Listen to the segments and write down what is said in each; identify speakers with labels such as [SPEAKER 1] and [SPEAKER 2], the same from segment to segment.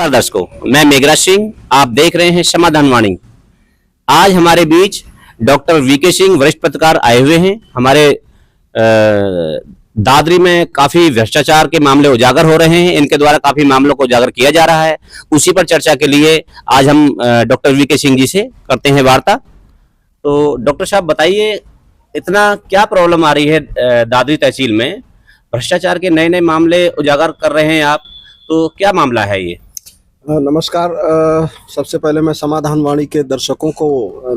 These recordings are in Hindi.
[SPEAKER 1] नमस्कार दर्शकों, मैं मेघराज सिंह, आप देख रहे हैं समाधान वाणी। आज हमारे बीच डॉक्टर वीके सिंह वरिष्ठ पत्रकार आए हुए हैं। हमारे दादरी में काफी भ्रष्टाचार के मामले उजागर हो रहे हैं, इनके द्वारा काफी मामलों को उजागर किया जा रहा है। उसी पर चर्चा के लिए आज हम डॉक्टर वीके सिंह जी से करते हैं वार्ता। तो डॉक्टर साहब बताइए, इतना क्या प्रॉब्लम आ रही है दादरी तहसील में? भ्रष्टाचार के नए नए मामले उजागर कर रहे हैं आप, तो क्या मामला है ये?
[SPEAKER 2] नमस्कार। सबसे पहले मैं समाधान वाणी के दर्शकों को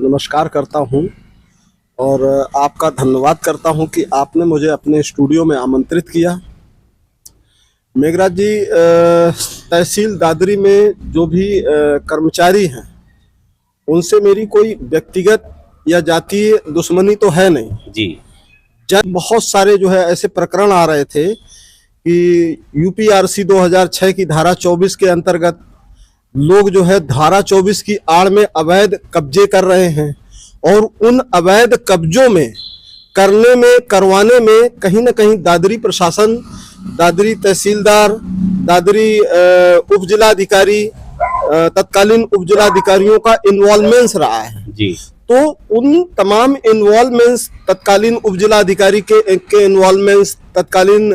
[SPEAKER 2] नमस्कार करता हूं और आपका धन्यवाद करता हूं कि आपने मुझे अपने स्टूडियो में आमंत्रित किया। मेघराज जी, तहसील दादरी में जो भी कर्मचारी हैं उनसे मेरी कोई व्यक्तिगत या जातीय दुश्मनी तो है नहीं
[SPEAKER 1] जी।
[SPEAKER 2] जब बहुत सारे जो है ऐसे प्रकरण आ रहे थे कि यूपीआरसी 2006 की धारा 24 के अंतर्गत लोग जो है धारा 24 की आड़ में अवैध कब्जे कर रहे हैं और उन अवैध कब्जों में करवाने में कहीं ना कहीं दादरी प्रशासन, दादरी तहसीलदार, दादरी उपजिलाधिकारी, तत्कालीन उपजिलाधिकारियों का इन्वॉल्वमेंट रहा है
[SPEAKER 1] जी।
[SPEAKER 2] तो उन तमाम इन्वॉल्वमेंट्स, तत्कालीन उपजिलाधिकारी के इन्वॉल्वमेंट्स, तत्कालीन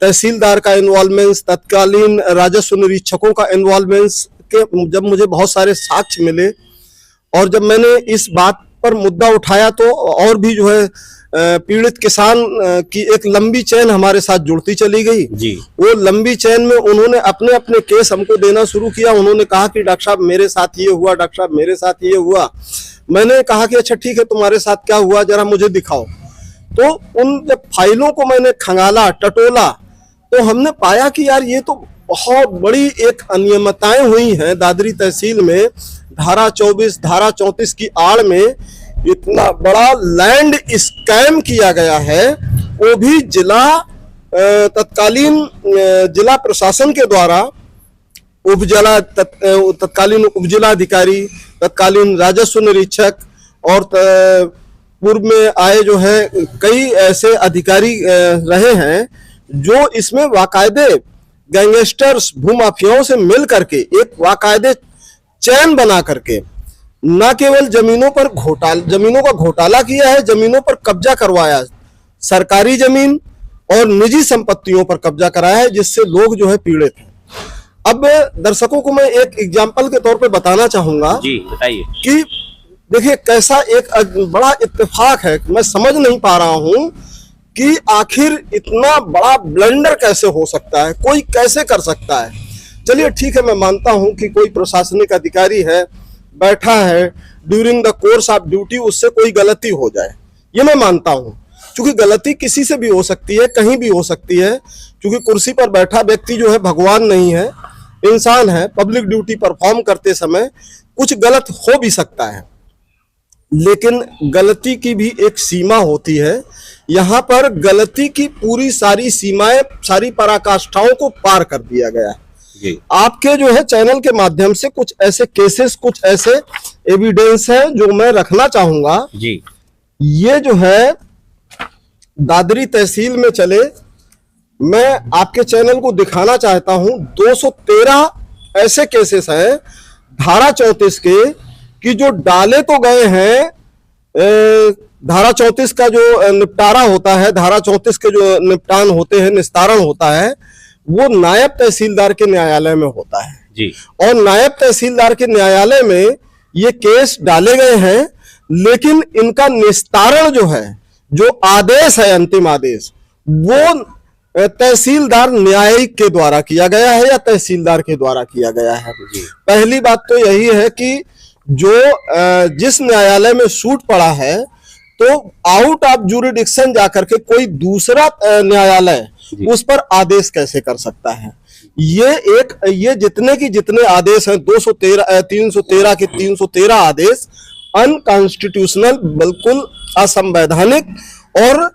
[SPEAKER 2] तहसीलदार का इन्वॉल्वमेंट्स, तत्कालीन राजस्व निरीक्षकों का इन्वॉल्वमेंट्स के जब मुझे बहुत सारे साक्ष्य मिले और जब मैंने इस बात पर मुद्दा उठाया तो और भी जो है पीड़ित किसान की एक लंबी चेन हमारे साथ जुड़ती चली गई
[SPEAKER 1] जी।
[SPEAKER 2] वो लंबी चेन में उन्होंने अपने अपने केस हमको देना शुरू किया। उन्होंने कहा कि डॉक्टर साहब मेरे साथ ये हुआ, डॉक्टर साहब मेरे साथ ये हुआ। मैंने कहा कि अच्छा ठीक है, तुम्हारे साथ क्या हुआ जरा मुझे दिखाओ। तो उन जब फाइलों को मैंने खंगाला, टटोला, तो हमने पाया कि यार ये तो बहुत बड़ी एक अनियमितताएं हुई हैं दादरी तहसील में। धारा 24, धारा 34 की आड़ में इतना बड़ा लैंड स्कैम किया गया है, वो भी तत्कालीन जिला प्रशासन के द्वारा, तत्कालीन उपजिलाधिकारी, तत्कालीन राजस्व निरीक्षक और पूर्व में आए जो है कई ऐसे अधिकारी रहे हैं जो इसमें वाकायदे गैंगस्टर्स, भूमाफियाओं से मिल करके एक वाकायदे चैन बना करके न केवल जमीनों का घोटाला किया है, जमीनों पर कब्जा करवाया, सरकारी जमीन और निजी संपत्तियों पर कब्जा कराया है, जिससे लोग जो है पीड़ित हैं। अब दर्शकों को मैं एक एग्जाम्पल के तौर पे बताना चाहूंगा
[SPEAKER 1] जी, बताइए
[SPEAKER 2] कि देखिए कैसा एक बड़ा इत्तेफाक है। मैं समझ नहीं पा रहा हूं कि आखिर इतना बड़ा ब्लंडर कैसे हो सकता है, कोई कैसे कर सकता है। चलिए ठीक है, मैं मानता हूं कि कोई प्रशासनिक अधिकारी है, बैठा है, during the course of duty उससे कोई गलती हो जाए, ये मैं मानता हूं। क्योंकि गलती किसी से भी हो सकती है, कहीं भी हो सकती है, क्योंकि कुर्सी पर बैठा व्यक्ति जो है भगवान नहीं है, इंसान है। पब्लिक ड्यूटी परफॉर्म करते समय कुछ गलत हो भी सकता है, लेकिन गलती की भी एक सीमा होती है। यहाँ पर गलती की पूरी सारी सीमाएं, सारी पराकाष्ठाओं को पार कर दिया गया है। आपके जो है चैनल के माध्यम से कुछ ऐसे केसेस, कुछ ऐसे एविडेंस हैं जो मैं रखना चाहूंगा जी। ये जो है दादरी तहसील में चले, मैं आपके चैनल को दिखाना चाहता हूं। 213 ऐसे केसेस हैं धारा 34 के कि जो डाले तो गए हैं, धारा 34 का जो निपटारा होता है, धारा 34 के जो निपटान होते हैं, निस्तारण होता है, वो नायब तहसीलदार के न्यायालय में होता है जी। और नायब तहसीलदार के न्यायालय में ये केस डाले गए हैं, लेकिन इनका निस्तारण जो है, जो आदेश है, अंतिम आदेश, वो तहसीलदार न्यायिक के द्वारा किया गया है या तहसीलदार के द्वारा किया गया है। पहली बात तो यही है कि जो जिस न्यायालय में सूट पड़ा है, तो आउट ऑफ जुरिडिक्शन जाकर के कोई दूसरा न्यायालय उस पर आदेश कैसे कर सकता है? ये जितने की जितने आदेश हैं, 313 के 313 आदेश अनकॉन्स्टिट्यूशनल, बिल्कुल असंवैधानिक और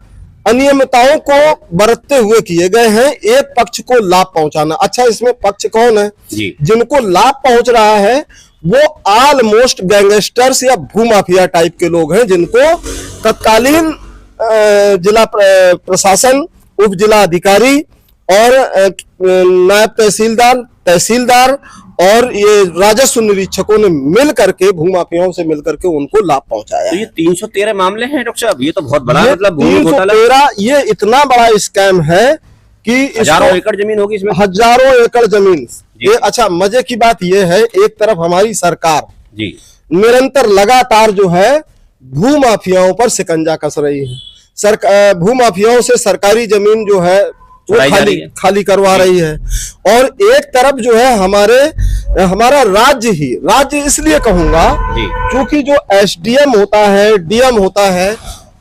[SPEAKER 2] अनियमितताओं को बरतते हुए किए गए हैं। एक पक्ष को लाभ पहुंचाना। अच्छा, इसमें पक्ष कौन है? जिनको लाभ पहुंच रहा है वो ऑलमोस्ट गैंगस्टर्स या भूमाफिया टाइप के लोग हैं, जिनको तत्कालीन जिला प्रशासन, उप जिला अधिकारी और नायब तहसीलदार और ये राजस्व निरीक्षकों ने मिल करके भूमाफियाओं से मिल करके उनको लाभ पहुंचाया
[SPEAKER 1] तो ये 313 मामले हैं डॉक्टर साहब, ये तो बहुत बड़ा
[SPEAKER 2] ये
[SPEAKER 1] मतलब भूमि घोटाला।
[SPEAKER 2] 313 ये इतना बड़ा स्कैम है कि
[SPEAKER 1] हजारों एकड़ जमीन होगी इसमें,
[SPEAKER 2] हजारों एकड़ जमीन। ये अच्छा मजे की बात ये है, एक तरफ हमारी सरकार
[SPEAKER 1] जी
[SPEAKER 2] निरंतर लगातार जो है भूमाफियाओं पर शिकंजा कस रही है। भूमाफियाओं से सरकारी जमीन जो है वो
[SPEAKER 1] चुराई जा रही है।
[SPEAKER 2] खाली करवा रही है। और एक तरफ जो है हमारा राज्य इसलिए कहूंगा
[SPEAKER 1] जी
[SPEAKER 2] क्योंकि जो एसडीएम होता है, डीएम होता है,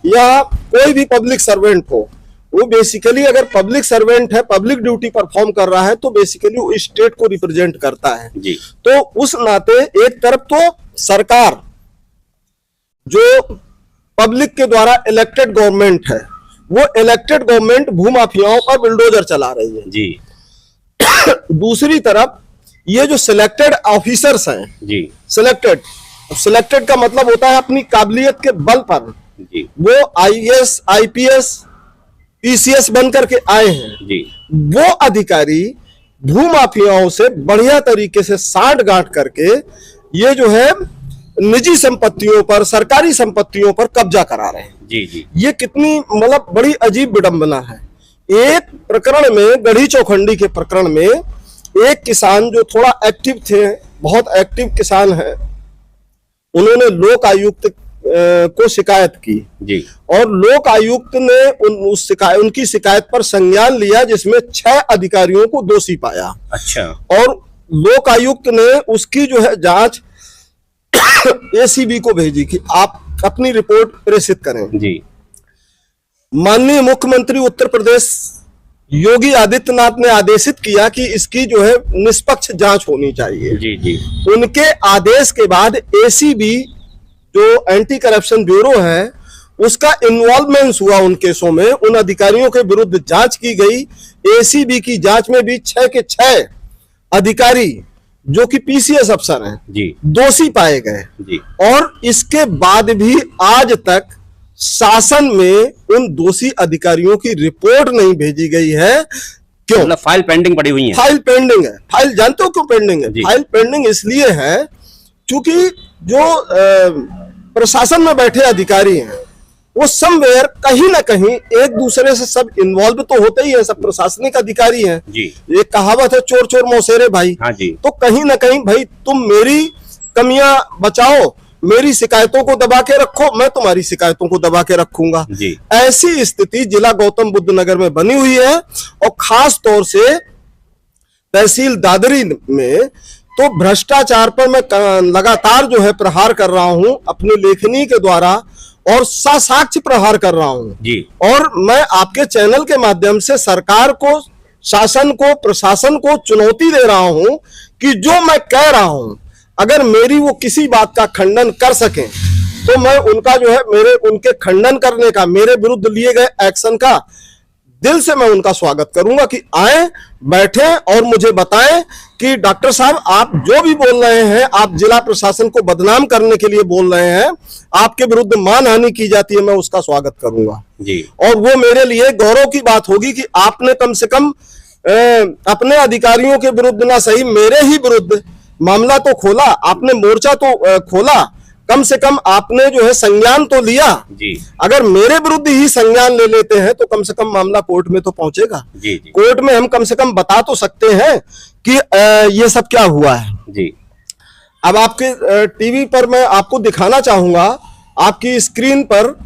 [SPEAKER 2] या कोई भी पब्लिक सर्वेंट हो, वो बेसिकली अगर पब्लिक सर्वेंट है, पब्लिक ड्यूटी परफॉर्म कर रहा है, तो बेसिकली वो स्टेट को रिप्रेजेंट करता है
[SPEAKER 1] जी।
[SPEAKER 2] तो उस नाते एक तरफ तो सरकार जो पब्लिक के द्वारा इलेक्टेड गवर्नमेंट है, वो इलेक्टेड गवर्नमेंट भूमाफियाओं पर बुलडोजर चला रही है
[SPEAKER 1] जी।
[SPEAKER 2] दूसरी तरफ ये जो सिलेक्टेड ऑफिसर्स हैं
[SPEAKER 1] जी
[SPEAKER 2] सिलेक्टेड का मतलब होता है अपनी काबिलियत के बल पर
[SPEAKER 1] जी
[SPEAKER 2] वो आईएएस, आईपीएस, पीसीएस बन करके आए हैं।
[SPEAKER 1] जी।
[SPEAKER 2] वो अधिकारी भूमाफियाओं से बढ़िया तरीके से साठ-गांठ करके ये जो है निजी संपत्तियों पर, सरकारी संपत्तियों पर कब्जा करा रहे हैं।
[SPEAKER 1] जी जी।
[SPEAKER 2] ये कितनी मतलब बड़ी अजीब विडंबना है। एक प्रकरण में, गढ़ी चौखंडी के प्रकरण में, एक किसान जो थोड़ा एक्टिव थे, बहुत एक्टिव किसान है, उन्होंने लोक आयुक्त को शिकायत की
[SPEAKER 1] जी।
[SPEAKER 2] और लोक आयुक्त ने उनकी शिकायत पर संज्ञान लिया, जिसमें 6 अधिकारियों को दोषी पाया।
[SPEAKER 1] अच्छा।
[SPEAKER 2] और लोक आयुक्त ने उसकी जो है जांच एसीबी को भेजी कि आप अपनी रिपोर्ट प्रेषित करें।
[SPEAKER 1] जी।
[SPEAKER 2] माननीय मुख्यमंत्री उत्तर प्रदेश योगी आदित्यनाथ ने आदेशित किया कि इसकी जो है निष्पक्ष जांच होनी चाहिए।
[SPEAKER 1] जी जी।
[SPEAKER 2] उनके आदेश के बाद एसीबी जो एंटी करप्शन ब्यूरो है, उसका इन्वॉल्वमेंट हुआ उन केसों में, उन अधिकारियों के विरुद्ध जांच की गई। एसीबी की जांच में भी 6 के 6 अधिकारी जो कि पीसीएस अफसर हैं
[SPEAKER 1] जी
[SPEAKER 2] दोषी पाए गए।
[SPEAKER 1] जी।
[SPEAKER 2] और इसके बाद भी आज तक शासन में उन दोषी अधिकारियों की रिपोर्ट नहीं भेजी गई है। क्यों?
[SPEAKER 1] मतलब फाइल पेंडिंग पड़ी हुई है।
[SPEAKER 2] फाइल पेंडिंग है। फाइल जानते हो क्यों पेंडिंग है?
[SPEAKER 1] जी।
[SPEAKER 2] फाइल पेंडिंग इसलिए है क्योंकि जो प्रशासन में बैठे अधिकारी हैं, वो समवेयर कहीं ना कहीं एक दूसरे से सब इन्वॉल्व तो होते ही है, सब प्रशासनिक अधिकारी हैं।
[SPEAKER 1] जी।
[SPEAKER 2] एक कहावत है, चोर चोर मौसेरे भाई।
[SPEAKER 1] हाँ जी।
[SPEAKER 2] तो कहीं ना कहीं भाई तुम मेरी कमियां बचाओ, मेरी शिकायतों को दबा के रखो, मैं तुम्हारी शिकायतों को दबा के रखूंगा।
[SPEAKER 1] जी।
[SPEAKER 2] ऐसी स्थिति जिला गौतम बुद्ध नगर में बनी हुई है। और खास तौर से तहसील दादरी में तो भ्रष्टाचार पर मैं लगातार जो है प्रहार कर रहा हूं अपनी लेखनी के द्वारा, और साक्ष्य प्रहार कर रहा हूं
[SPEAKER 1] जी।
[SPEAKER 2] और मैं आपके चैनल के माध्यम से सरकार को, शासन को, प्रशासन को चुनौती दे रहा हूं कि जो मैं कह रहा हूं, अगर मेरी वो किसी बात का खंडन कर सकें तो मैं उनका जो है उनके खंडन करने का, मेरे विरुद्ध लिए गए एक्शन का दिल से मैं उनका स्वागत करूंगा कि आए, बैठे और मुझे बताएं कि डॉक्टर साहब आप जो भी बोल रहे हैं, आप जिला प्रशासन को बदनाम करने के लिए बोल रहे हैं, आपके विरुद्ध मानहानि की जाती है, मैं उसका स्वागत करूंगा
[SPEAKER 1] जी।
[SPEAKER 2] और वो मेरे लिए गौरव की बात होगी कि आपने कम से कम अपने अधिकारियों के विरुद्ध ना सही, मेरे ही विरुद्ध मामला तो खोला आपने, मोर्चा तो खोला, कम से कम आपने जो है संज्ञान तो लिया।
[SPEAKER 1] जी।
[SPEAKER 2] अगर मेरे विरुद्ध ही संज्ञान ले लेते हैं तो कम से कम मामला कोर्ट में तो पहुंचेगा।
[SPEAKER 1] जी जी।
[SPEAKER 2] कोर्ट में हम कम से कम बता तो सकते हैं कि ये सब क्या हुआ है।
[SPEAKER 1] जी।
[SPEAKER 2] अब आपके टीवी पर मैं आपको दिखाना चाहूंगा, आपकी स्क्रीन पर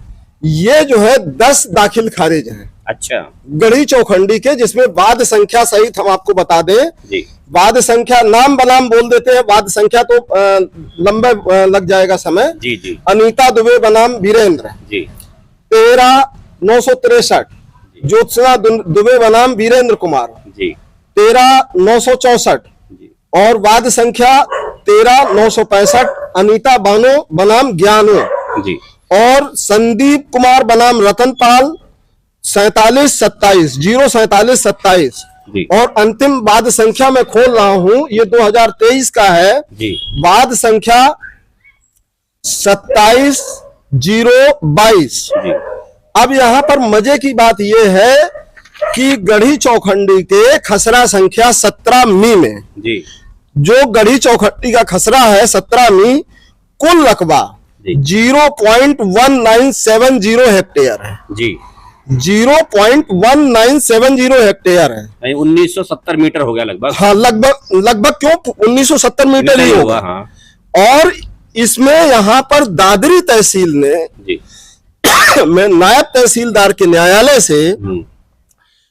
[SPEAKER 2] ये जो है 10 दाखिल खारिज हैं।
[SPEAKER 1] अच्छा।
[SPEAKER 2] गढ़ी चौखंडी के, जिसमें वाद संख्या सहित हम आपको बता दें।
[SPEAKER 1] जी। वाद
[SPEAKER 2] संख्या नाम बनाम बोल देते हैं, वाद संख्या तो लंबे लग जाएगा समय।
[SPEAKER 1] जी जी।
[SPEAKER 2] अनीता दुबे बनाम वीरेंद्र
[SPEAKER 1] जी।
[SPEAKER 2] 13,963। ज्योत्सना दुबे बनाम वीरेंद्र कुमार
[SPEAKER 1] जी।
[SPEAKER 2] 13,964।
[SPEAKER 1] जी।
[SPEAKER 2] और वाद संख्या 13,965 अनीता बानो बनाम ज्ञानो।
[SPEAKER 1] जी।
[SPEAKER 2] और संदीप कुमार बनाम रतनपाल 4727 04727।
[SPEAKER 1] जी।
[SPEAKER 2] और अंतिम वाद संख्या मैं खोल रहा हूं, ये 2023 का है
[SPEAKER 1] जी।
[SPEAKER 2] वाद संख्या 27,022।
[SPEAKER 1] जी।
[SPEAKER 2] अब यहां पर मजे की बात यह है कि गढ़ी चौखंडी के खसरा संख्या 17 मी में
[SPEAKER 1] जी।
[SPEAKER 2] जो गढ़ी चौखट्टी का खसरा है 17 मी, कुल रकबा 0.1970 हेक्टेयर है
[SPEAKER 1] जी।
[SPEAKER 2] 0.1970 हेक्टेयर है।
[SPEAKER 1] 1970 मीटर हो गया लगभग।
[SPEAKER 2] हाँ, लगभग क्यों 1970 मीटर ही होगा।
[SPEAKER 1] हाँ।
[SPEAKER 2] और इसमें यहाँ पर दादरी तहसील ने
[SPEAKER 1] जी
[SPEAKER 2] में नायब तहसीलदार के न्यायालय से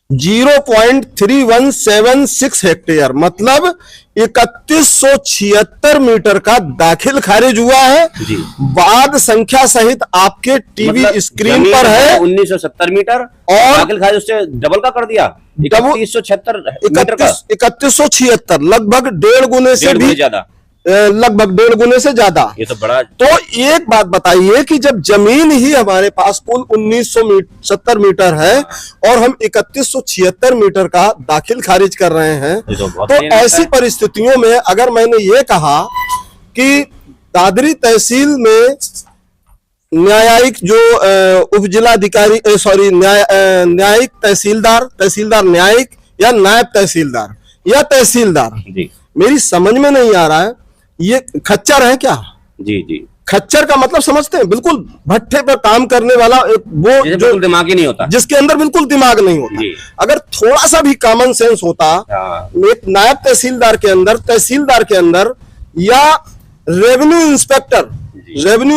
[SPEAKER 2] 0.3176 हेक्टेयर मतलब 3176 मीटर का दाखिल खारिज हुआ है
[SPEAKER 1] जी।
[SPEAKER 2] वाद संख्या सहित आपके टीवी
[SPEAKER 1] मतलब
[SPEAKER 2] स्क्रीन पर है
[SPEAKER 1] 1970 मीटर
[SPEAKER 2] और
[SPEAKER 1] दाखिल खारिज उससे डबल का कर दिया 3176 मीटर का।
[SPEAKER 2] 3176 लगभग 1.5 गुने से भी
[SPEAKER 1] ज्यादा,
[SPEAKER 2] लगभग 1.5 गुने से ज्यादा।
[SPEAKER 1] ये तो बड़ा।
[SPEAKER 2] तो एक बात बताइए कि जब जमीन ही हमारे पास कुल 1970 मीटर है और हम 3176 मीटर का दाखिल खारिज कर रहे हैं, तो ऐसी परिस्थितियों में अगर मैंने ये कहा कि दादरी तहसील में न्यायिक जो उपजिलाधिकारी न्यायिक तहसीलदार न्यायिक या नायब तहसीलदार या तहसीलदार
[SPEAKER 1] जी।
[SPEAKER 2] मेरी समझ में नहीं आ रहा है ये खच्चर है क्या?
[SPEAKER 1] जी जी।
[SPEAKER 2] खच्चर का मतलब समझते हैं? बिल्कुल भट्ठे पर काम करने वाला वो जो
[SPEAKER 1] दिमाग ही नहीं होता,
[SPEAKER 2] जिसके अंदर बिल्कुल दिमाग नहीं होता। अगर थोड़ा सा भी कॉमन सेंस होता एक नायब तहसीलदार के अंदर या रेवेन्यू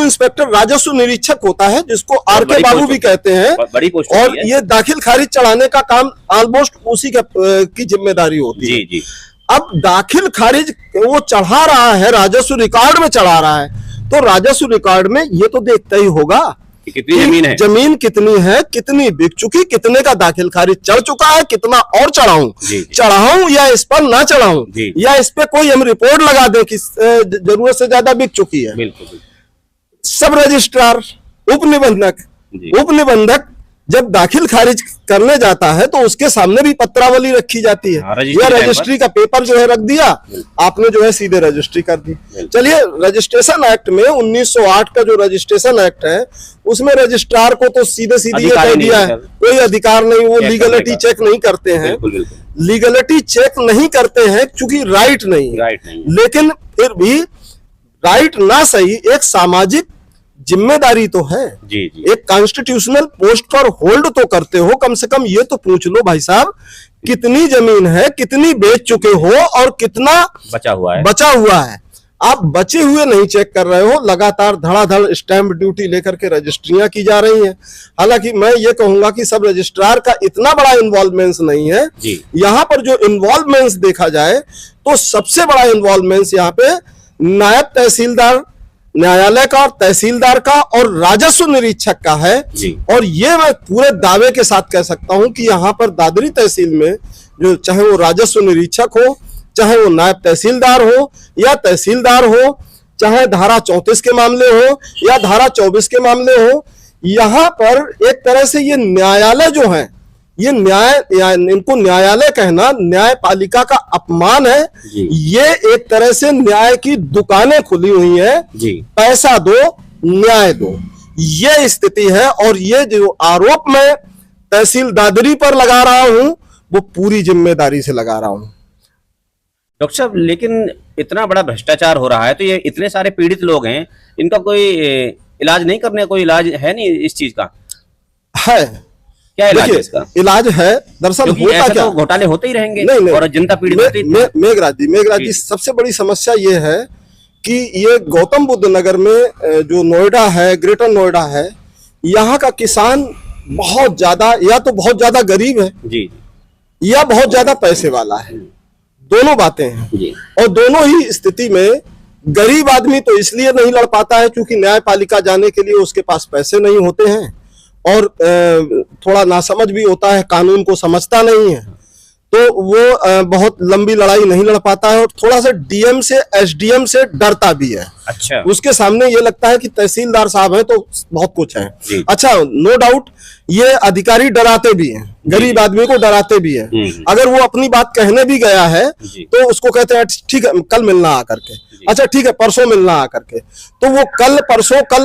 [SPEAKER 2] इंस्पेक्टर राजस्व निरीक्षक होता है जिसको आर.के. बाबू भी कहते हैं,
[SPEAKER 1] बड़ी पोस्ट
[SPEAKER 2] और ये दाखिल खारिज चढ़ाने का काम ऑलमोस्ट उसी की जिम्मेदारी होती है।
[SPEAKER 1] जी जी।
[SPEAKER 2] अब दाखिल खारिज वो चढ़ा रहा है, राजस्व रिकॉर्ड में चढ़ा रहा है, तो राजस्व रिकॉर्ड में ये तो देखता ही होगा
[SPEAKER 1] कि कितनी जमीन है,
[SPEAKER 2] जमीन कितनी है, कितनी बिक चुकी, कितने का दाखिल खारिज चढ़ चुका है, कितना और चढ़ाऊं या इस पर ना चढ़ाऊं, या इस पे कोई हम रिपोर्ट लगा दें कि जरूरत से ज्यादा बिक चुकी है।
[SPEAKER 1] बिल्कुल।
[SPEAKER 2] सब रजिस्ट्रार, उपनिबंधक जब दाखिल खारिज करने जाता है तो उसके सामने भी पत्रावली रखी जाती है, या रजिस्ट्री का पेपर जो है रख दिया, आपने जो है सीधे रजिस्ट्री कर दी। चलिए, रजिस्ट्रेशन एक्ट में 1908 का जो रजिस्ट्रेशन एक्ट है उसमें रजिस्ट्रार को तो सीधे ये कह दिया है कोई अधिकार नहीं, वो लीगलिटी चेक नहीं करते हैं। लीगलिटी चेक नहीं करते हैं क्योंकि राइट नहीं, लेकिन फिर भी राइट ना सही एक सामाजिक जिम्मेदारी तो है।
[SPEAKER 1] जी जी।
[SPEAKER 2] एक कॉन्स्टिट्यूशनल पोस्ट पर होल्ड तो करते हो, कम से कम ये तो पूछ लो भाई साहब कितनी जमीन है, कितनी बेच चुके हो और कितना बचा हुआ है। आप बचे हुए नहीं चेक कर रहे हो, लगातार धड़ाधड़ स्टैंप ड्यूटी लेकर के रजिस्ट्रियां की जा रही हैं। हालांकि मैं ये कहूंगा कि सब रजिस्ट्रार का इतना बड़ा इन्वॉल्वमेंस नहीं है। यहाँ पर जो इन्वॉल्वमेंस देखा जाए तो सबसे बड़ा इन्वॉल्वमेंस यहाँ पे नायब तहसीलदार न्यायालय का और तहसीलदार का और राजस्व निरीक्षक का है। और ये मैं पूरे दावे के साथ कह सकता हूं कि यहाँ पर दादरी तहसील में जो चाहे वो राजस्व निरीक्षक हो, चाहे वो नायब तहसीलदार हो या तहसीलदार हो, चाहे धारा 34 के मामले हो या धारा 24 के मामले हो, यहाँ पर एक तरह से ये न्यायालय जो है, ये इनको न्यायालय कहना न्यायपालिका का अपमान है। ये एक तरह से न्याय की दुकानें खुली हुई हैं, पैसा दो न्याय दो, ये स्थिति है। और ये जो आरोप मैं तहसील दादरी पर लगा रहा हूं वो पूरी जिम्मेदारी से लगा रहा हूं।
[SPEAKER 1] डॉक्टर साहब, लेकिन इतना बड़ा भ्रष्टाचार हो रहा है तो ये इतने सारे पीड़ित लोग हैं, इनका कोई इलाज नहीं करने, कोई इलाज है नहीं इस चीज का?
[SPEAKER 2] है,
[SPEAKER 1] क्या इलाज है इसका?
[SPEAKER 2] इलाज है, दरअसल होता क्या,
[SPEAKER 1] तो घोटाले होते ही रहेंगे
[SPEAKER 2] नहीं,
[SPEAKER 1] और जनता पीड़ित होती है।
[SPEAKER 2] मेघराज जी, सबसे बड़ी समस्या ये है कि ये गौतम बुद्ध नगर में जो नोएडा है, ग्रेटर नोएडा है, यहाँ का किसान बहुत ज्यादा या तो बहुत ज्यादा गरीब है जी, या बहुत ज्यादा पैसे वाला है, दोनों बातें हैं। और दोनों ही स्थिति में गरीब आदमी तो इसलिए नहीं लड़ पाता है क्योंकि न्यायपालिका जाने के लिए उसके पास पैसे नहीं होते हैं और थोड़ा नासमझ भी होता है, कानून को समझता नहीं है, तो वो बहुत लंबी लड़ाई नहीं लड़ पाता है और थोड़ा सा डीएम से एसडीएम से डरता भी है। अच्छा, उसके सामने ये लगता है कि तहसीलदार साहब हैं तो बहुत कुछ है। अच्छा, नो डाउट ये अधिकारी डराते भी हैं, गरीब आदमी को डराते भी हैं। अगर वो अपनी बात कहने भी गया है तो उसको कहते हैं ठीक है कल मिलना आकर के, अच्छा ठीक है परसों मिलना आकर के, तो वो कल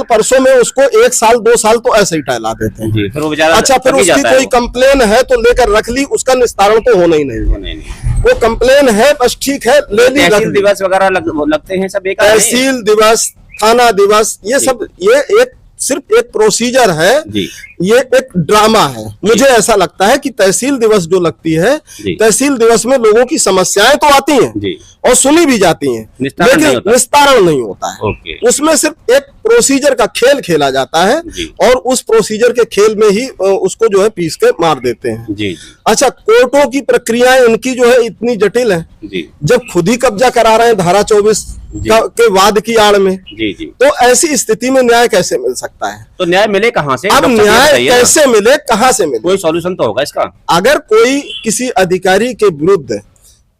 [SPEAKER 2] परसों में उसको 1 साल 2 साल तो ऐसे ही टहला देते हैं। अच्छा, फिर उसकी कोई कंप्लेन है तो लेकर रख ली, उसका निस्तारण तो होना ही नहीं। वो कंप्लेन है, बस ठीक है, ले ली, रख
[SPEAKER 1] तहसील
[SPEAKER 2] दी।
[SPEAKER 1] दिवस वगैरह लगते हैं सब बेकार नहीं है?
[SPEAKER 2] तहसील दिवस, थाना दिवस, ये
[SPEAKER 1] जी।
[SPEAKER 2] सब ये एक सिर्फ एक प्रोसीजर है,
[SPEAKER 1] जी
[SPEAKER 2] ये एक ड्रामा है। मुझे ऐसा लगता है कि तहसील दिवस जो लगती है,
[SPEAKER 1] जी।
[SPEAKER 2] तहसील दिवस में लोगों की समस्याएं तो आती हैं
[SPEAKER 1] जी
[SPEAKER 2] और सुनी भी जाती हैं,
[SPEAKER 1] निस्तारण नहीं
[SPEAKER 2] लेकिन
[SPEAKER 1] होता।
[SPEAKER 2] निस्तारण नहीं होता है।
[SPEAKER 1] ओके
[SPEAKER 2] उसमें सिर्फ एक प्रोसीजर का खेल खेला जाता है
[SPEAKER 1] जी
[SPEAKER 2] और उस प्रोसीजर के खेल में ही उसको जो है पीस के मार देते हैं।
[SPEAKER 1] जी
[SPEAKER 2] अच्छा, कोर्टों की प्रक्रियाएं इनकी जो है इतनी जटिल है,
[SPEAKER 1] जी
[SPEAKER 2] जब खुद ही कब्जा करा रहे हैं धारा 24
[SPEAKER 1] जी।
[SPEAKER 2] के वाद की आड़ में,
[SPEAKER 1] जी जी
[SPEAKER 2] तो ऐसी स्थिति में न्याय कैसे मिल सकता है?
[SPEAKER 1] तो न्याय मिले कहाँ से?
[SPEAKER 2] अब
[SPEAKER 1] डॉक्टर साहब ये
[SPEAKER 2] न्याय
[SPEAKER 1] बताइए ना।
[SPEAKER 2] कैसे मिले, कहां से मिले?
[SPEAKER 1] कोई सॉल्यूशन तो होगा इसका।
[SPEAKER 2] अगर कोई किसी अधिकारी के विरुद्ध,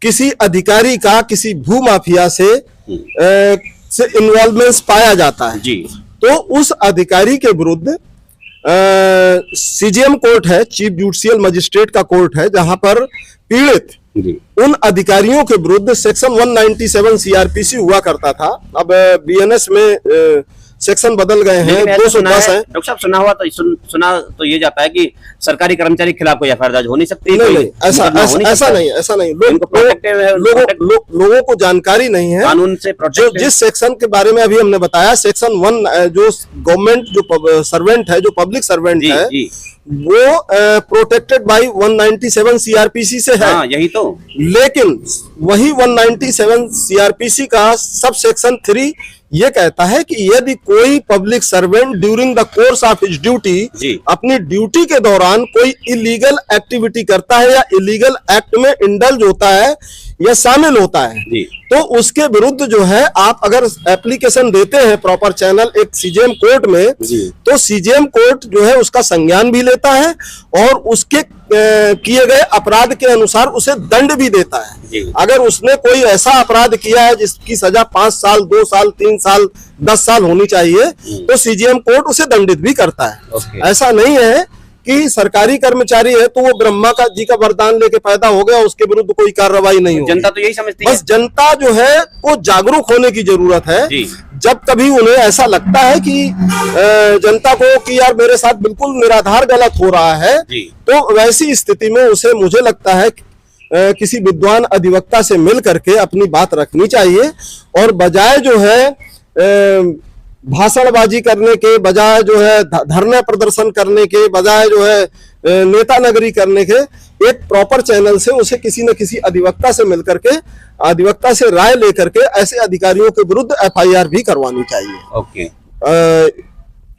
[SPEAKER 2] किसी अधिकारी का किसी भूमाफिया से इन्वॉल्वमेंट पाया जाता है,
[SPEAKER 1] जी
[SPEAKER 2] तो उस अधिकारी के विरुद्ध सीजीएम कोर्ट है, चीफ जुडिशियल मजिस्ट्रेट का कोर्ट है, जहां पर पीड़ित
[SPEAKER 1] जी
[SPEAKER 2] उन अधिकारियों के विरुद्ध सेक्शन 197 सीआरपीसी हुआ करता था। अब बीएनएस में सेक्शन बदल गए हैं,
[SPEAKER 1] लेकिन ऐसा सुना
[SPEAKER 2] 210
[SPEAKER 1] है
[SPEAKER 2] है।
[SPEAKER 1] डॉक्टर साहब, सुना तो ये जाता है कि सरकारी कर्मचारी के खिलाफ कोई एफआईआर दर्ज हो नहीं सकती।
[SPEAKER 2] नहीं
[SPEAKER 1] कोई
[SPEAKER 2] नहीं, ऐसा
[SPEAKER 1] मुकदमा हो
[SPEAKER 2] ऐसा
[SPEAKER 1] नहीं
[SPEAKER 2] ऐसा
[SPEAKER 1] सकता।
[SPEAKER 2] नहीं, ऐसा नहीं।
[SPEAKER 1] इनको protective है,
[SPEAKER 2] लोगों को जानकारी नहीं है
[SPEAKER 1] कानून से
[SPEAKER 2] जो
[SPEAKER 1] प्रोटेक्ट
[SPEAKER 2] जिस सेक्शन के बारे में अभी हमने बताया, सेक्शन 1 जो गवर्नमेंट जो सर्वेंट है, जो पब्लिक सर्वेंट
[SPEAKER 1] जी
[SPEAKER 2] है,
[SPEAKER 1] जी
[SPEAKER 2] वो प्रोटेक्टेड बाय 197 सीआरपीसी से है।
[SPEAKER 1] हाँ यही तो।
[SPEAKER 2] लेकिन वही 197 सीआरपीसी का सब सेक्शन 3 ये कहता है कि यदि कोई public servant during the course of his duty,
[SPEAKER 1] जी।
[SPEAKER 2] अपनी ड्यूटी के दौरान कोई इलीगल एक्टिविटी करता है या इलीगल एक्ट में इंडल्ज होता है या शामिल होता है,
[SPEAKER 1] जी
[SPEAKER 2] तो उसके विरुद्ध जो है आप अगर एप्लीकेशन देते हैं प्रॉपर चैनल एक सीजीएम कोर्ट में,
[SPEAKER 1] जी।
[SPEAKER 2] तो सीजीएम कोर्ट जो है उसका संज्ञान भी लेता है और उसके किए गए अपराध के अनुसार उसे दंड भी देता है।
[SPEAKER 1] जी।
[SPEAKER 2] अगर उसने कोई ऐसा अपराध किया है जिसकी सजा 5 साल, 2 साल, 3 साल, 10 साल होनी चाहिए, तो सीजीएम कोर्ट उसे दंडित भी करता है।
[SPEAKER 1] ओके।
[SPEAKER 2] ऐसा नहीं है कि सरकारी कर्मचारी है तो वो ब्रह्मा का जी का वरदान लेके पैदा हो गया, उसके विरुद्ध कोई कार्रवाई नहीं होगी।
[SPEAKER 1] जनता तो यही समझती है।
[SPEAKER 2] बस जनता जो है वो जागरूक होने की जरूरत है।
[SPEAKER 1] जी।
[SPEAKER 2] जब कभी उन्हें ऐसा लगता है कि जनता को कि यार मेरे साथ बिल्कुल निराधार गलत हो रहा है,
[SPEAKER 1] जी।
[SPEAKER 2] तो वैसी स्थिति में उसे, मुझे लगता है किसी विद्वान अधिवक्ता से मिल करके अपनी बात रखनी चाहिए और बजाय जो है भाषणबाजी करने के, बजाय जो है धरना प्रदर्शन करने के, बजाय जो है नेता नगरी करने के, एक प्रॉपर चैनल से उसे किसी न किसी अधिवक्ता से मिलकर के, अधिवक्ता से राय लेकर के ऐसे अधिकारियों के विरुद्ध एफआईआर भी करवानी चाहिए।
[SPEAKER 1] ओके।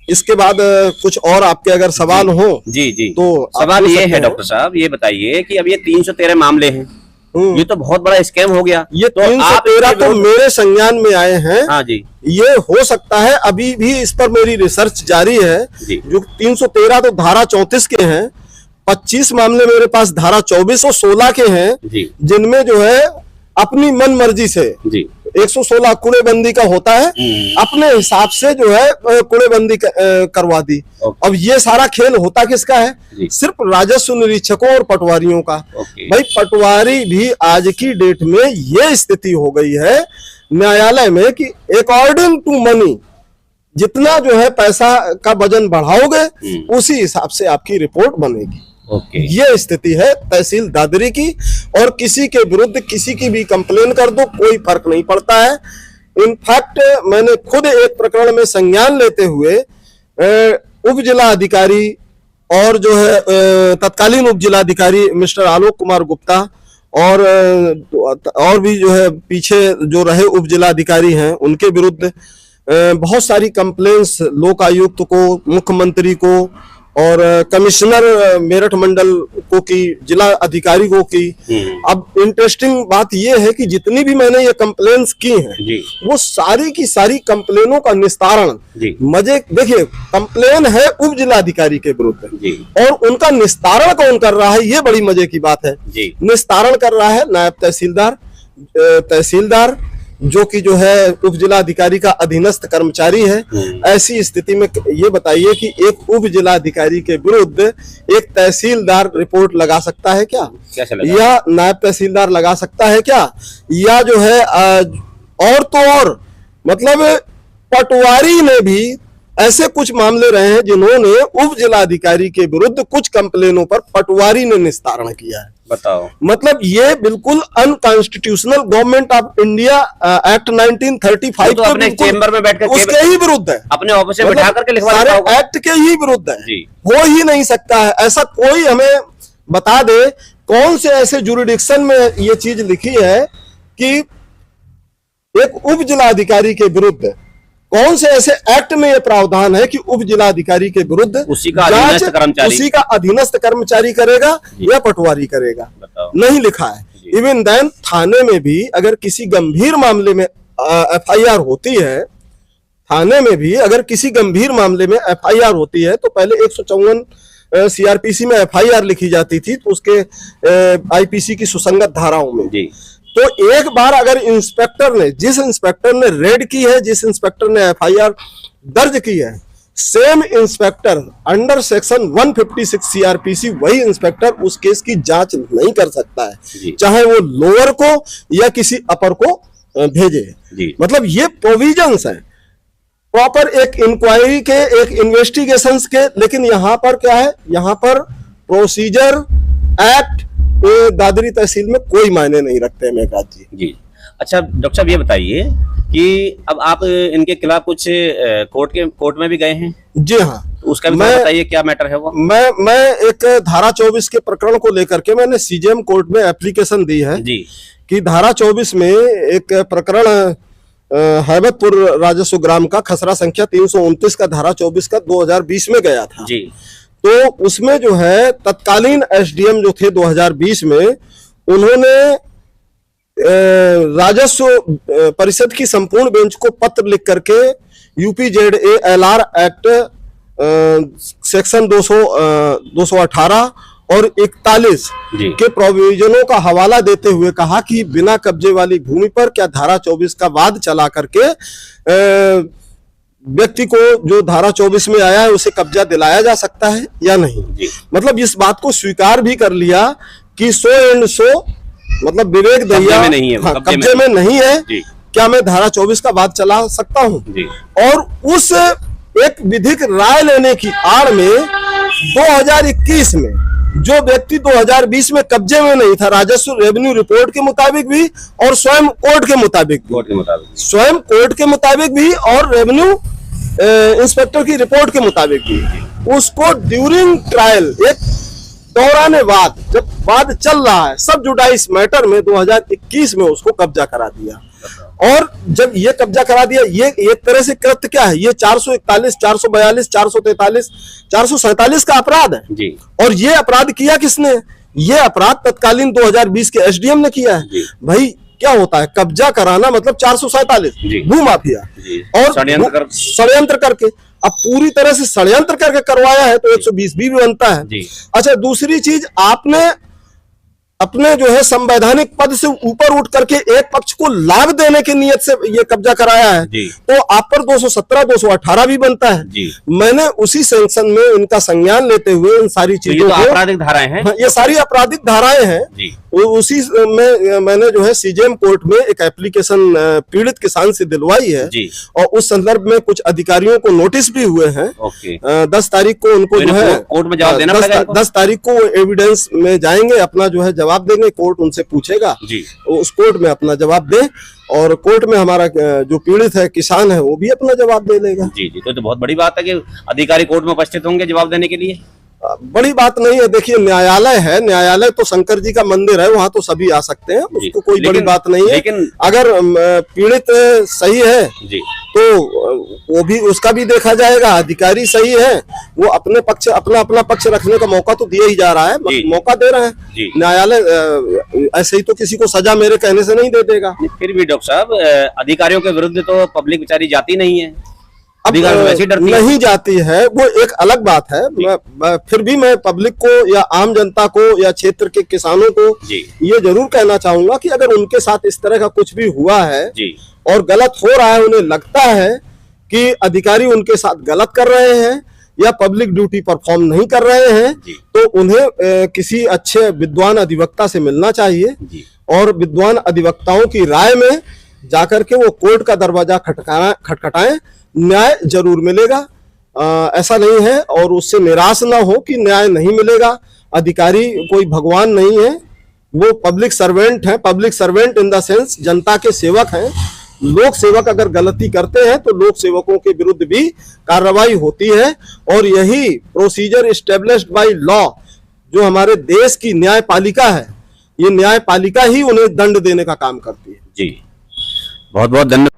[SPEAKER 2] इसके बाद कुछ और आपके अगर सवाल हो
[SPEAKER 1] जी जी
[SPEAKER 2] तो आप
[SPEAKER 1] सवाल
[SPEAKER 2] पूछ
[SPEAKER 1] ये
[SPEAKER 2] सकते
[SPEAKER 1] है
[SPEAKER 2] हैं।
[SPEAKER 1] डॉक्टर साहब, ये बताइए कि अब ये 313 मामले हैं, ये तो बहुत बड़ा स्कैम हो गया।
[SPEAKER 2] ये
[SPEAKER 1] तो
[SPEAKER 2] 313 तो मेरे संज्ञान में आए हैं।
[SPEAKER 1] हाँ जी
[SPEAKER 2] ये हो सकता है, अभी भी इस पर मेरी रिसर्च जारी है।
[SPEAKER 1] जी।
[SPEAKER 2] जो 313 तो धारा 34 के हैं, 25 मामले मेरे पास धारा 24 और 16 के हैं,
[SPEAKER 1] जी
[SPEAKER 2] जिनमें जो है अपनी मन मर्जी से
[SPEAKER 1] जी
[SPEAKER 2] 116 कूड़ेबंदी का होता है, अपने हिसाब से जो है कूड़ेबंदी करवा दी।
[SPEAKER 1] ओके।
[SPEAKER 2] अब ये सारा खेल होता किसका है?
[SPEAKER 1] जी।
[SPEAKER 2] सिर्फ राजस्व निरीक्षकों और पटवारियों का।
[SPEAKER 1] ओके।
[SPEAKER 2] भाई पटवारी भी आज की डेट में ये स्थिति हो गई है न्यायालय में कि अकॉर्डिंग टू मनी, जितना जो है पैसा का वजन बढ़ाओगे उसी हिसाब से आपकी रिपोर्ट बनेगी।
[SPEAKER 1] ओके।
[SPEAKER 2] ये स्थिति है तहसील दादरी की, और किसी के विरुद्ध किसी की भी कंप्लेन कर दो, कोई फर्क नहीं पड़ता है। इनफैक्ट मैंने खुद एक प्रकरण में संज्ञान लेते हुए उप जिला अधिकारी और जो है तत्कालीन उप जिला अधिकारी मिस्टर आलोक कुमार गुप्ता और भी जो है पीछे जो रहे उप जिला अधिकारी हैं, उनके विरुद्ध बहुत सारी कंप्लेंट्स लोक आयुक्त को, मुख्यमंत्री को और कमिश्नर मेरठ मंडल को की, जिला अधिकारी को की। अब इंटरेस्टिंग बात यह है कि जितनी भी मैंने ये कंप्लेंट्स की हैं,
[SPEAKER 1] जी
[SPEAKER 2] वो सारी की सारी कंप्लेनों का निस्तारण,
[SPEAKER 1] जी
[SPEAKER 2] मजे देखिए, कंप्लेन है उप जिला अधिकारी के विरुद्ध
[SPEAKER 1] जी
[SPEAKER 2] और उनका निस्तारण कौन कर रहा है, ये बड़ी मजे की बात है।
[SPEAKER 1] जी
[SPEAKER 2] निस्तारण कर रहा है नायब तहसीलदार जो कि जो है उप जिला अधिकारी का अधीनस्थ कर्मचारी है। ऐसी स्थिति में ये बताइए कि एक उप जिला अधिकारी के विरुद्ध एक तहसीलदार रिपोर्ट लगा सकता है क्या?
[SPEAKER 1] कैसे लगा?
[SPEAKER 2] या नायब तहसीलदार लगा सकता है क्या? या जो है और तो और मतलब पटवारी ने भी ऐसे कुछ मामले रहे हैं जिन्होंने उप जिलाधिकारी के विरुद्ध कुछ कंप्लेनों पर पटवारी ने निस्तारण किया है।
[SPEAKER 1] बताओ,
[SPEAKER 2] मतलब ये बिल्कुल unconstitutional government of India act 1935
[SPEAKER 1] तो अपने चेंबर में बैठकर
[SPEAKER 2] उसके ही विरुद्ध है,
[SPEAKER 1] अपने ऑफिस में
[SPEAKER 2] मतलब
[SPEAKER 1] बैठा करके लिखवा
[SPEAKER 2] सारे
[SPEAKER 1] देता होगा।
[SPEAKER 2] एक्ट के ही विरुद्ध है,
[SPEAKER 1] जी।
[SPEAKER 2] हो ही नहीं सकता है। ऐसा कोई हमें बता दे कौन से ऐसे जुरिडिक्शन में ये चीज लिखी है कि एक उप जिलाधिकारी के विरुद्ध, कौन से ऐसे एक्ट में यह प्रावधान है कि उप जिलाधिकारी के विरुद्ध
[SPEAKER 1] उसी का अधीनस्थ कर्मचारी,
[SPEAKER 2] उसी का अधीनस्थ कर्मचारी करेगा या पटवारी करेगा?
[SPEAKER 1] बताओ।
[SPEAKER 2] नहीं लिखा है। इवन देन थाने में भी अगर किसी गंभीर मामले में एफआईआर होती है, थाने में भी अगर किसी गंभीर मामले में एफआईआर होती है तो पहले 154 सीआरपीसी में एफआईआर लिखी जाती थी, तो उसके आईपीसी की सुसंगत धाराओं में।
[SPEAKER 1] जी।
[SPEAKER 2] तो एक बार अगर इंस्पेक्टर ने, जिस इंस्पेक्टर ने रेड की है, जिस इंस्पेक्टर ने एफआईआर दर्ज की है, same inspector under section 156 CrPC वही इंस्पेक्टर उस केस की जांच नहीं कर सकता है, चाहे वो लोअर को या किसी अपर को भेजे।
[SPEAKER 1] जी।
[SPEAKER 2] मतलब ये प्रोविजंस है प्रॉपर एक इंक्वायरी के, एक इन्वेस्टिगेशंस के। लेकिन यहां पर क्या है, यहां पर प्रोसीजर एक्ट दादरी तहसील में कोई मायने नहीं रखते हैं मेघराज जी।
[SPEAKER 1] जी। अच्छा डॉक्टर साहब, ये बताइए कि अब आप इनके खिलाफ कुछ कोर्ट में भी गए हैं?
[SPEAKER 2] जी हाँ।
[SPEAKER 1] तो उसका भी बताइए, क्या मैटर है वो?
[SPEAKER 2] मैं एक धारा 24 के प्रकरण को लेकर के मैंने सीजेएम कोर्ट में एप्लीकेशन दी है
[SPEAKER 1] जी
[SPEAKER 2] कि धारा 24 में एक प्रकरण हैबतपुर राजस्व ग्राम का खसरा संख्या 329 का धारा 24 का 2020 में गया था
[SPEAKER 1] जी।
[SPEAKER 2] तो उसमें जो है तत्कालीन एसडीएम जो थे 2020 में, उन्होंने राजस्व परिषद की संपूर्ण बेंच को पत्र लिख करके यूपीजेडएलआर एक्ट सेक्शन 218 और 41 के प्रोविजनों का हवाला देते हुए कहा कि बिना कब्जे वाली भूमि पर क्या धारा 24 का वाद चला करके व्यक्ति को जो धारा 24 में आया है उसे कब्जा दिलाया जा सकता है या नहीं। मतलब इस बात को स्वीकार भी कर लिया कि सो एंड सो, मतलब विवेक दहिया कब्जे में नहीं है, क्या मैं धारा 24 का वाद चला सकता हूं? और उस एक विधिक राय लेने की आड़ में 2021 में जो व्यक्ति 2020 में कब्जे में नहीं था, राजस्व रेवेन्यू रिपोर्ट के मुताबिक भी और स्वयं कोर्ट के मुताबिक भी और रेवेन्यू इंस्पेक्टर की रिपोर्ट के मुताबिक भी, उसको ड्यूरिंग ट्रायल, एक दौरान वाद, जब वाद चल रहा है सब जुडाइस मैटर में 2021 में उसको कब्जा करा दिया। और जब ये कब्जा करा दिया, ये एक तरह से कृत्य क्या है, ये 441, 442, 443, 447 का अपराध है जी। और ये अपराध किया किसने? ये अपराध तत्कालीन 2020 के एसडीएम ने किया है। भाई क्या होता है कब्जा कराना, मतलब 447 भू माफिया और षड्यंत्र करके, अब पूरी तरह से षड्यंत्र करके करवाया है तो 120 भी बनता है। अच्छा, दूसरी चीज, आपने अपने जो है संवैधानिक पद से ऊपर उठ करके एक पक्ष को लाभ देने की नियत से ये कब्जा कराया है तो आप पर 217, 218 भी बनता है। मैंने उसी सेंक्शन में इनका संज्ञान लेते हुए इन सारी चीजों को,
[SPEAKER 1] आपराधिक धाराएं हैं,
[SPEAKER 2] ये सारी आपराधिक धाराएं हैं, उसी में मैंने जो है सीजेएम कोर्ट में एक एप्लीकेशन पीड़ित किसान से दिलवाई है और उस संदर्भ में कुछ अधिकारियों को नोटिस भी हुए हैं। 10 तारीख को उनको जो है
[SPEAKER 1] कोर्ट में जवाब देना पड़ेगा।
[SPEAKER 2] 10 तारीख को एविडेंस में जाएंगे, अपना जो है जवाब देंगे, कोर्ट उनसे पूछेगा, उस कोर्ट में अपना जवाब दे और कोर्ट में हमारा जो पीड़ित है किसान है वो भी अपना जवाब दे लेगा।
[SPEAKER 1] जी जी, तो बहुत बड़ी बात है कि अधिकारी कोर्ट में उपस्थित होंगे जवाब देने के लिए।
[SPEAKER 2] बड़ी बात नहीं है, देखिए न्यायालय है, न्यायालय तो शंकर जी का मंदिर है, वहां तो सभी आ सकते हैं, उसको कोई बड़ी बात नहीं है। लेकिन अगर पीड़ित सही है तो वो भी, उसका भी देखा जाएगा, अधिकारी सही है, वो अपने पक्ष, अपना पक्ष रखने का मौका तो दिया ही जा रहा है, मौका दे रहे हैं। न्यायालय ऐसे ही तो किसी को सजा मेरे कहने से नहीं दे देगा।
[SPEAKER 1] फिर भी डॉक्टर साहब, अधिकारियों के विरुद्ध तो पब्लिक बेचारी जाती नहीं है,
[SPEAKER 2] नहीं जाती है, वो एक अलग बात है। फिर भी मैं पब्लिक को या आम जनता को या क्षेत्र के किसानों को ये जरूर कहना चाहूंगा कि अगर उनके साथ इस तरह का कुछ भी हुआ है और गलत हो रहा है, उन्हें लगता है कि अधिकारी उनके साथ गलत कर रहे हैं या पब्लिक ड्यूटी परफॉर्म नहीं कर रहे हैं, तो उन्हें किसी अच्छे विद्वान अधिवक्ता से मिलना चाहिए और विद्वान अधिवक्ताओं की राय में जाकर के वो कोर्ट का दरवाजा खटखटाएं, न्याय जरूर मिलेगा। ऐसा नहीं है, और उससे निराश ना हो कि न्याय नहीं मिलेगा। अधिकारी कोई भगवान नहीं है, वो पब्लिक सर्वेंट हैं। Public servant in the sense जनता के सेवक हैं। लोक सेवक अगर गलती करते हैं तो लोक सेवकों के विरुद्ध भी कार्रवाई होती है, और यही प्रोसीजर एस्टेब्लिश्ड बाय लॉ जो हमारे देश की न्यायपालिका है, ये न्यायपालिका ही उन्हें दंड देने का काम करती है।
[SPEAKER 1] जी, बहुत बहुत धन्यवाद।